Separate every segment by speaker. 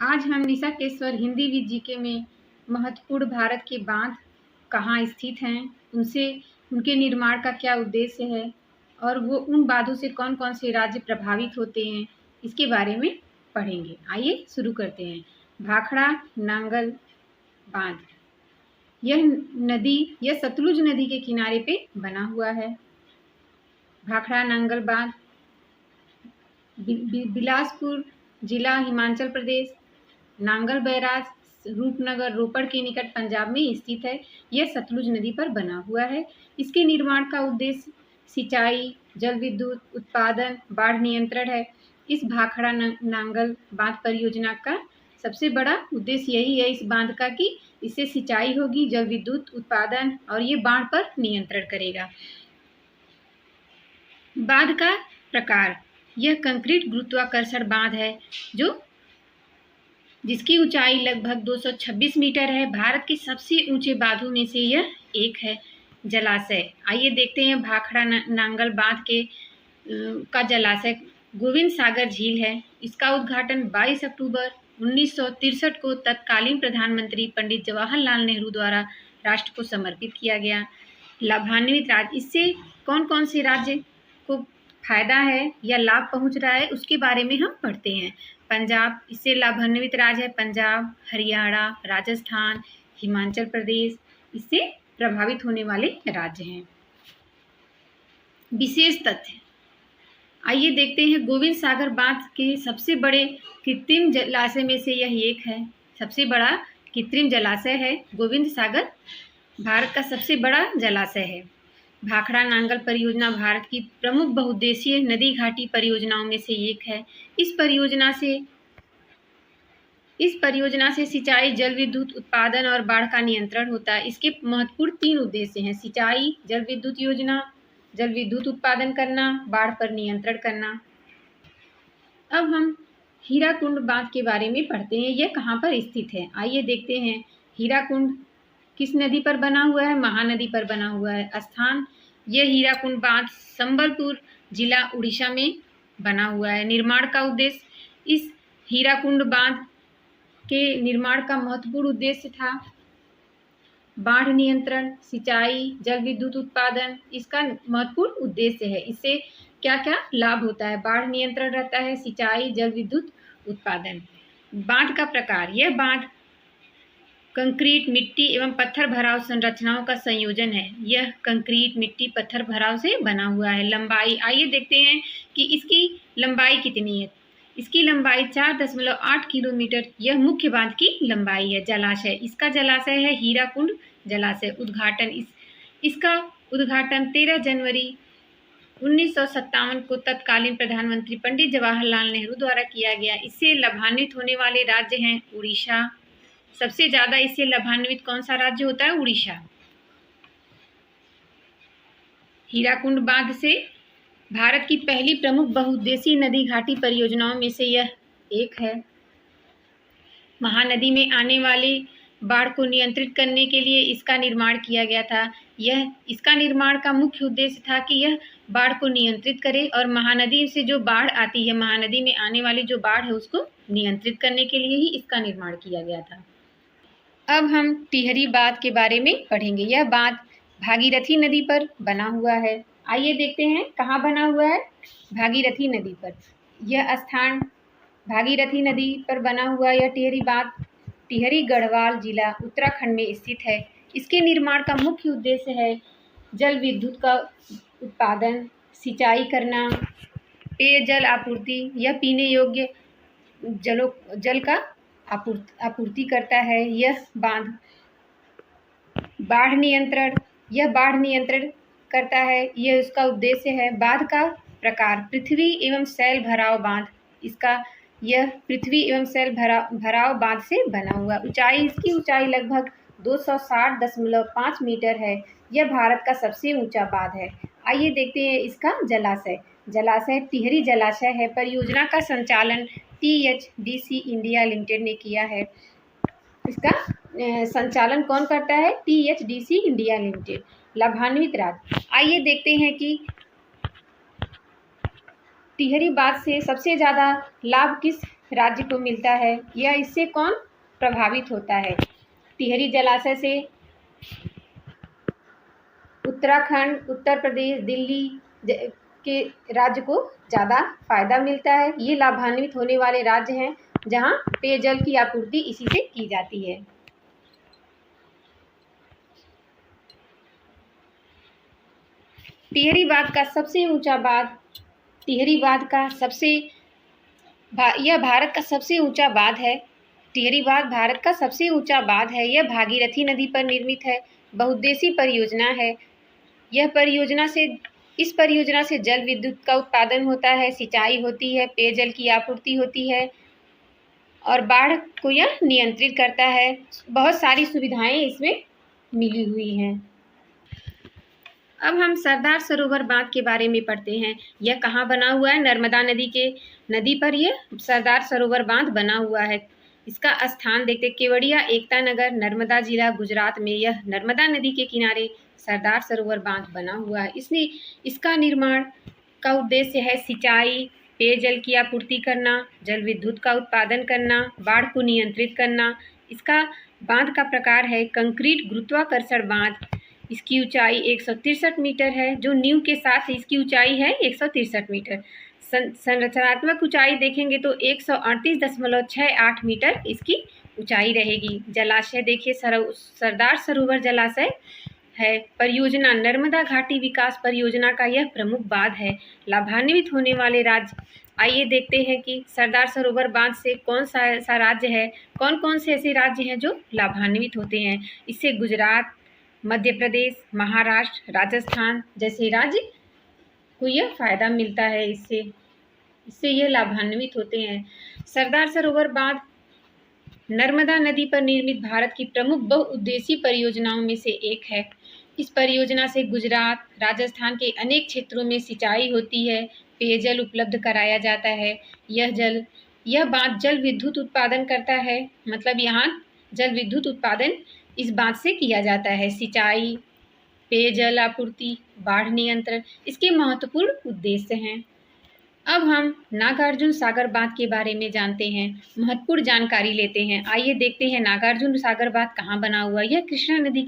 Speaker 1: आज हम निशा केसवर Hindi with GK में महत्वपूर्ण भारत के बांध कहाँ स्थित हैं, उनके निर्माण का क्या उद्देश्य है और वो उन बांधों से कौन कौन से राज्य प्रभावित होते हैं, इसके बारे में पढ़ेंगे। आइए शुरू करते हैं। भाखड़ा नांगल बांध। यह सतलुज नदी के किनारे पे बना हुआ है। भाखड़ा नांगल बांध बिलासपुर जिला हिमाचल प्रदेश, नांगल बैराज रूपनगर रोपड़ के निकट पंजाब में स्थित है। यह सतलुज नदी पर बना हुआ है। इसके निर्माण का उद्देश्य सिंचाई, जल विद्युत उत्पादन, बाढ़ नियंत्रण है। इस भाखड़ा नांगल बांध परियोजना का सबसे बड़ा उद्देश्य यही है इस बांध का कि इससे सिंचाई होगी, जल विद्युत उत्पादन और ये बाढ़ पर नियंत्रण करेगा। बांध का प्रकार। यह कंक्रीट गुरुत्वाकर्षण बांध है जिसकी ऊंचाई लगभग 226 मीटर है। भारत के सबसे ऊंचे बांधों में से यह एक है। जलाशय। आइए देखते हैं भाखड़ा नांगल बांध का जलाशय गोविंद सागर झील है। इसका उद्घाटन 22 अक्टूबर 1963 को तत्कालीन प्रधानमंत्री पंडित जवाहरलाल नेहरू द्वारा राष्ट्र को समर्पित किया गया। लाभान्वित राज्य। इससे कौन कौन से राज्य को फायदा है या लाभ पहुंच रहा है उसके बारे में हम पढ़ते हैं। पंजाब, इससे लाभान्वित राज्य है पंजाब, हरियाणा, राजस्थान, हिमाचल प्रदेश इससे प्रभावित होने वाले राज्य हैं। विशेष तथ्य। आइए देखते हैं। गोविंद सागर बांध के सबसे बड़े कृत्रिम जलाशय में से यह एक है। सबसे बड़ा कृत्रिम जलाशय है गोविंद सागर, भारत का सबसे बड़ा जलाशय है। भाखड़ा नांगल परियोजना भारत की प्रमुख बहुउद्देशीय नदी घाटी परियोजनाओं में से एक है। इस परियोजना से सिंचाई, जल विद्युत उत्पादन और बाढ़ का नियंत्रण होता है। इसके महत्वपूर्ण 3 उद्देश्य हैं: सिंचाई, जल विद्युत योजना, जल विद्युत उत्पादन करना, बाढ़ पर नियंत्रण करना। अब हम हीराकुंड बांध के बारे में पढ़ते हैं। यह कहाँ पर स्थित है, आइए देखते हैं। हीराकुंड किस नदी पर बना हुआ है? महानदी पर बना हुआ है। स्थान। यह हीराकुंड बांध संबलपुर जिला उड़ीसा में बना हुआ है। निर्माण का उद्देश्य। इस हीराकुंड बांध के निर्माण का महत्वपूर्ण उद्देश्य था बाढ़ नियंत्रण, सिंचाई, जल विद्युत उत्पादन। इसका महत्वपूर्ण उद्देश्य है। इससे क्या क्या लाभ होता है? बाढ़ नियंत्रण रहता है, सिंचाई, जल विद्युत उत्पादन। बांध का प्रकार। यह बांध कंक्रीट, मिट्टी एवं पत्थर भराव संरचनाओं का संयोजन है। यह कंक्रीट, मिट्टी, पत्थर भराव से बना हुआ है। लंबाई। आइए देखते हैं कि इसकी लंबाई कितनी है। इसकी लंबाई 4.8 किलोमीटर यह मुख्य बांध की लंबाई है। जलाशय। इसका जलाशय है हीराकुंड जलाशय। उद्घाटन। इसका उद्घाटन 13 जनवरी 1957 को तत्कालीन प्रधानमंत्री पंडित जवाहरलाल नेहरू द्वारा किया गया। इससे लाभान्वित होने वाले राज्य हैं उड़ीसा। सबसे ज्यादा इससे लाभान्वित कौन सा राज्य होता है? उड़ीसा। हीराकुंड बांध से भारत की पहली प्रमुख बहुउद्देशीय नदी घाटी परियोजनाओं में से यह एक है। महानदी में आने वाली बाढ़ को नियंत्रित करने के लिए इसका निर्माण किया गया था। इसका निर्माण का मुख्य उद्देश्य था कि यह बाढ़ को नियंत्रित करे और महानदी से जो बाढ़ आती है, महानदी में आने वाली जो बाढ़ है उसको नियंत्रित करने के लिए ही इसका निर्माण किया गया था। अब हम टिहरी बांध के बारे में पढ़ेंगे। यह बांध भागीरथी नदी पर बना हुआ है। आइए देखते हैं कहाँ बना हुआ है। भागीरथी नदी पर। यह स्थान भागीरथी नदी पर बना हुआ यह टिहरी बांध टिहरी गढ़वाल जिला उत्तराखंड में स्थित है। इसके निर्माण का मुख्य उद्देश्य है जल विद्युत का उत्पादन, सिंचाई करना, पेयजल आपूर्ति। यह पीने योग्य जल का आपूर्ति करता है। यह बांध बाढ़ नियंत्रण। यह बाढ़ नियंत्रण करता है, यह उसका उद्देश्य है। बांध का प्रकार। पृथ्वी एवं शैल भराव बांध। यह पृथ्वी एवं शैल भराव बांध से बना हुआ। ऊंचाई। इसकी ऊंचाई लगभग 260.5 मीटर है। यह भारत का सबसे ऊंचा बांध है। आइए देखते हैं इसका जलाशय। जलाशय टिहरी जलाशय है। परियोजना का संचालन THDC इंडिया लिमिटेड ने किया है। इसका संचालन कौन करता है? THDC India limited. लाभान्वित राज्य। आइए देखते हैं कि टिहरी बांध से सबसे ज़्यादा लाभ किस राज्य को मिलता है। यह इससे कौन प्रभावित होता है? टिहरी जलाशय से उत्तराखंड, उत्तर प्रदेश, दिल्ली के राज्य को ज़्यादा फायदा मिलता है। ये लाभान्वित होने वाले राज्य हैं जहाँ पेयजल की आपूर्ति इसी से की जाती है। टिहरी बांध का सबसे ऊंचा बांध, टिहरी बांध का यह भारत का सबसे ऊंचा बांध है। टिहरी बांध भारत का सबसे ऊंचा बांध है। यह भागीरथी नदी पर निर्मित है। बहुउद्देशीय परियोजना है। इस परियोजना से जल विद्युत का उत्पादन होता है, सिंचाई होती है, पेयजल की आपूर्ति होती है और बाढ़ को यह नियंत्रित करता है। बहुत सारी सुविधाएं इसमें मिली हुई हैं। अब हम सरदार सरोवर बांध के बारे में पढ़ते हैं। यह कहाँ बना हुआ है? नर्मदा नदी पर यह सरदार सरोवर बांध बना हुआ है। इसका स्थान देखते केवड़िया, एकता नगर, नर्मदा जिला, गुजरात में यह नर्मदा नदी के किनारे सरदार सरोवर बांध बना हुआ है। इसका निर्माण का उद्देश्य है सिंचाई, पेयजल की आपूर्ति करना, जल विद्युत का उत्पादन करना, बाढ़ को नियंत्रित करना। इसका बांध का प्रकार है कंक्रीट गुरुत्वाकर्षण बांध। इसकी ऊंचाई 163 मीटर है। जो नींव के साथ इसकी ऊंचाई है 163 मीटर। संरचनात्मक ऊंचाई देखेंगे तो 138.68 मीटर इसकी ऊंचाई रहेगी। जलाशय देखिए, सरदार सरोवर जलाशय है। परियोजना नर्मदा घाटी विकास परियोजना का यह प्रमुख बांध है। लाभान्वित होने वाले राज्य, आइए देखते हैं कि सरदार सरोवर बांध से कौन सा राज्य है, कौन कौन से ऐसे राज्य हैं जो लाभान्वित होते हैं। इससे गुजरात, मध्य प्रदेश, महाराष्ट्र, राजस्थान जैसे राज्य को यह फायदा मिलता है। इससे ये लाभान्वित होते हैं। सरदार सरोवर बांध नर्मदा नदी पर निर्मित भारत की प्रमुख बहुउद्देशीय परियोजनाओं में से एक है। इस परियोजना से गुजरात, राजस्थान के अनेक क्षेत्रों में सिंचाई होती है, पेयजल उपलब्ध कराया जाता है। यह बांध जल विद्युत उत्पादन करता है। मतलब यहाँ जल विद्युत उत्पादन इस बांध से किया जाता है। सिंचाई, पेयजल आपूर्ति, बाढ़ नियंत्रण इसके महत्वपूर्ण उद्देश्य हैं। अब हम नागार्जुन सागर बांध के बारे में जानते हैं, महत्वपूर्ण जानकारी लेते हैं। आइए देखते हैं नागार्जुन सागर बांध कहाँ बना हुआ है। यह कृष्णा नदी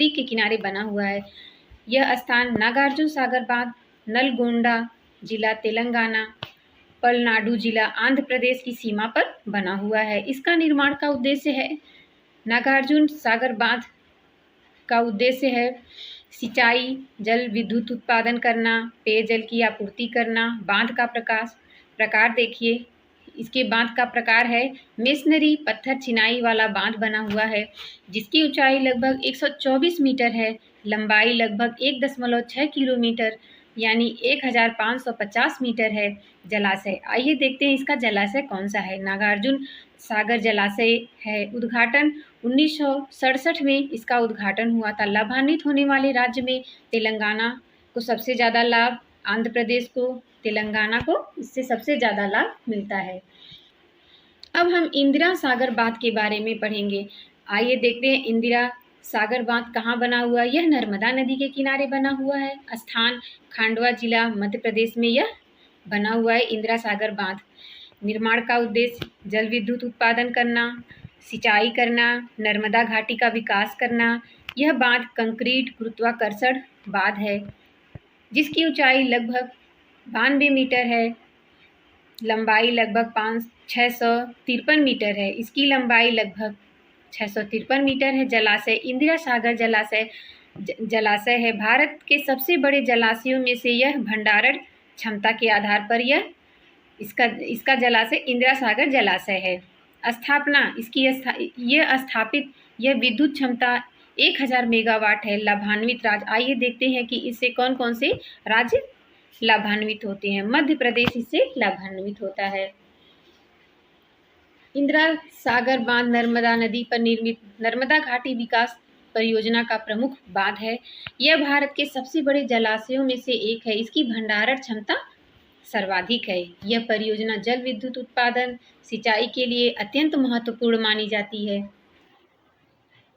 Speaker 1: के किनारे बना हुआ है। यह स्थान नागार्जुन सागर बांध नलगोंडा जिला तेलंगाना, पलनाडु जिला आंध्र प्रदेश की सीमा पर बना हुआ है। इसका निर्माण का उद्देश्य है, नागार्जुन सागर बांध का उद्देश्य है सिंचाई, जल विद्युत उत्पादन करना, पेयजल की आपूर्ति करना। बांध का प्रकार देखिए, इसके बांध का प्रकार है मेसनरी पत्थर चिनाई वाला बांध बना हुआ है, जिसकी ऊंचाई लगभग 124 मीटर है, लंबाई लगभग 1.6 किलोमीटर यानी 1550 मीटर है। जलाशय, आइए देखते हैं इसका जलाशय कौन सा है। नागार्जुन सागर जलाशय है। उद्घाटन 1967 में इसका उद्घाटन हुआ था। लाभान्वित होने वाले राज्य में तेलंगाना को सबसे ज़्यादा लाभ, आंध्र प्रदेश को, तेलंगाना को इससे सबसे ज़्यादा लाभ मिलता है। अब हम इंदिरा सागर बांध के बारे में पढ़ेंगे। आइए देखते हैं इंदिरा सागर बांध कहाँ बना हुआ है। यह नर्मदा नदी के किनारे बना हुआ है। स्थान खंडवा जिला मध्य प्रदेश में यह बना हुआ है इंदिरा सागर बांध। निर्माण का उद्देश्य जल विद्युत उत्पादन करना, सिंचाई करना, नर्मदा घाटी का विकास करना। यह बांध कंक्रीट गुरुत्वाकर्षण बांध है, जिसकी ऊंचाई लगभग 92 मीटर है, लंबाई लगभग 653 मीटर है। इसकी लंबाई लगभग 653 मीटर है। जलाशय इंदिरा सागर जलाशय है। भारत के सबसे बड़े जलाशयों में से यह भंडारण क्षमता के आधार पर इसका जलाशय इंदिरा सागर जलाशय है। स्थापना यह विद्युत क्षमता 1000 मेगावाट है। लाभान्वित राज्य, आइए देखते हैं कि इससे कौन कौन से राज्य लाभान्वित होते हैं। मध्य प्रदेश इससे लाभान्वित होता है। इंदिरा सागर बांध नर्मदा नदी पर निर्मित नर्मदा घाटी विकास परियोजना का प्रमुख बांध है। यह भारत के सबसे बड़े जलाशयों में से एक है। इसकी भंडारण क्षमता सर्वाधिक है। यह परियोजना जल विद्युत उत्पादन, सिंचाई के लिए अत्यंत महत्वपूर्ण मानी जाती है।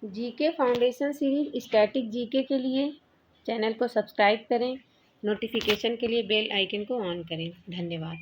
Speaker 1: GK foundation series static GK के लिए चैनल को सब्सक्राइब करें। नोटिफिकेशन के लिए बेल आइकन को ऑन करें। धन्यवाद।